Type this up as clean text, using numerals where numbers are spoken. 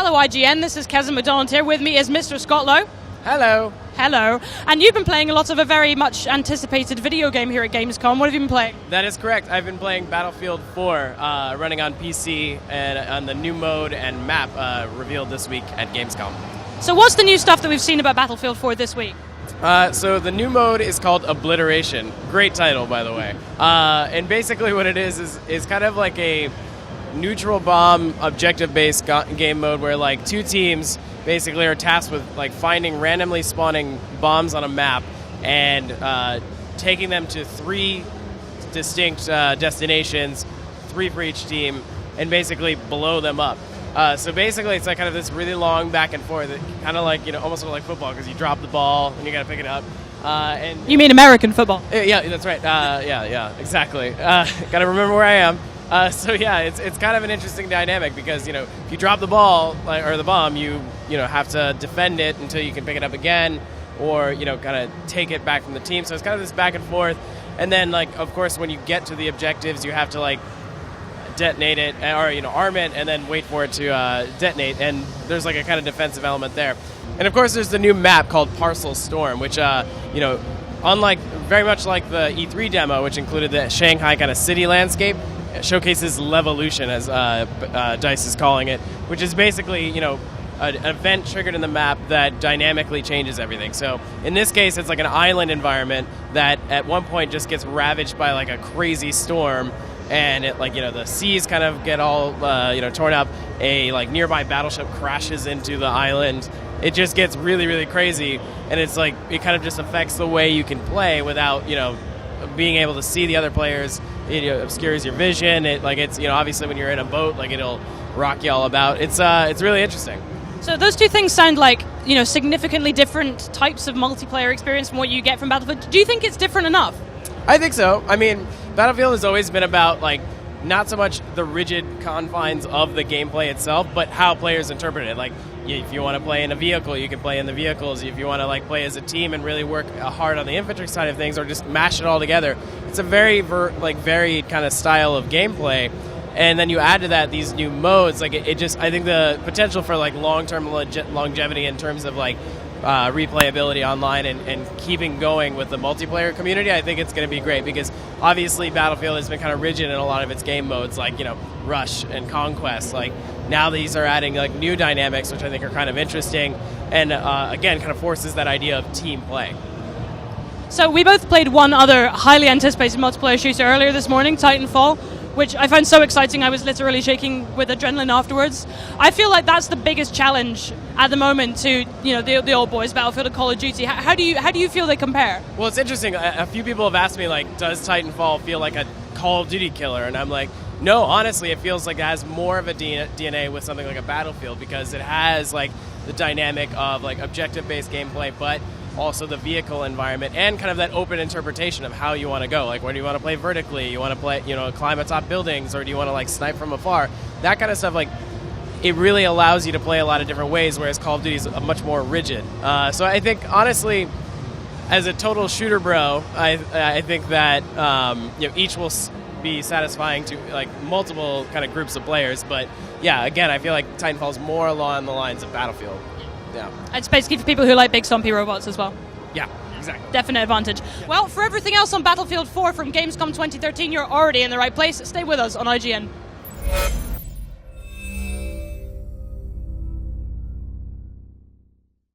Hello IGN, this is Keza MacDonald here. With me is Mr. Scott Lowe. Hello. Hello. And you've been playing a lot of a very much anticipated video game here at GamesCom. What have you been playing? That is correct. I've been playing Battlefield 4, running on PC and on the new mode and map revealed this week at Gamescom. So what's the new stuff that we've seen about Battlefield 4 this week? So the new mode is called Obliteration. Great title, by the way. And basically what it is kind of like a neutral bomb objective-based game mode where like two teams basically are tasked with like finding randomly spawning bombs on a map and taking them to three distinct destinations, 3 for each team, and basically blow them up. So basically, it's like kind of this really long back and forth, kind of like, you know, almost like football, because you drop the ball and you got to pick it up. And you mean American football? Yeah, that's right. Yeah, exactly. Got to remember where I am. So yeah, it's kind of an interesting dynamic because, you know, if you drop the ball or the bomb, you have to defend it until you can pick it up again, or kind of take it back from the team. So it's kind of this back and forth. And then, like, of course, when you get to the objectives, you have to like detonate it or arm it and then wait for it to detonate. And there's like a kind of defensive element there. And of course, there's the new map called Parcel Storm, which unlike very much like the E3 demo, which included the Shanghai kind of city landscape, showcases Levolution, as DICE is calling it, which is basically, an event triggered in the map that dynamically changes everything. So in this case, it's like an island environment that at one point just gets ravaged by like a crazy storm, and it the seas kind of get all torn up. A like nearby battleship crashes into the island. It just gets really, really crazy, and it's like it kind of just affects the way you can play without being able to see the other players. It obscures your vision. It's obviously when you're in a boat, like it'll rock you all about. It's really interesting. So those two things sound like significantly different types of multiplayer experience from what you get from Battlefield. Do you think it's different enough? I think so. I mean, Battlefield has always been about like not so much the rigid confines of the gameplay itself, but how players interpret it. Like, if you want to play in a vehicle, you can play in the vehicles. If you want to like play as a team and really work hard on the infantry side of things, or just mash it all together, it's a very varied kind of style of gameplay. And then you add to that these new modes. Like I think the potential for like long-term longevity in terms of like replayability online and keeping going with the multiplayer community, I think it's going to be great, because obviously Battlefield has been kind of rigid in a lot of its game modes, like Rush and Conquest. Like now these are adding like new dynamics, which I think are kind of interesting, and again kind of forces that idea of team play. So we both played one other highly anticipated multiplayer shooter earlier this morning, Titanfall, which I found so exciting I was literally shaking with adrenaline afterwards. I feel like that's the biggest challenge at the moment to the old boys, Battlefield and Call of Duty. How do you feel they compare? Well, it's interesting. A few people have asked me, like, does Titanfall feel like a Call of Duty killer? And I'm like, no, honestly, it feels like it has more of a DNA with something like a Battlefield, because it has like the dynamic of like objective-based gameplay, but also the vehicle environment and kind of that open interpretation of how you want to go. Like, where do you want to play vertically? You want to play, climb atop buildings, or do you want to like snipe from afar? That kind of stuff, like, it really allows you to play a lot of different ways, whereas Call of Duty is much more rigid. So I think, honestly, as a total shooter bro, I think that each will be satisfying to like multiple kind of groups of players. But yeah, again, I feel like Titanfall is more along the lines of Battlefield. Yeah. It's basically for people who like big stompy robots as well. Yeah, exactly. Definite advantage. Yeah. Well, for everything else on Battlefield 4 from Gamescom 2013, you're already in the right place. Stay with us on IGN.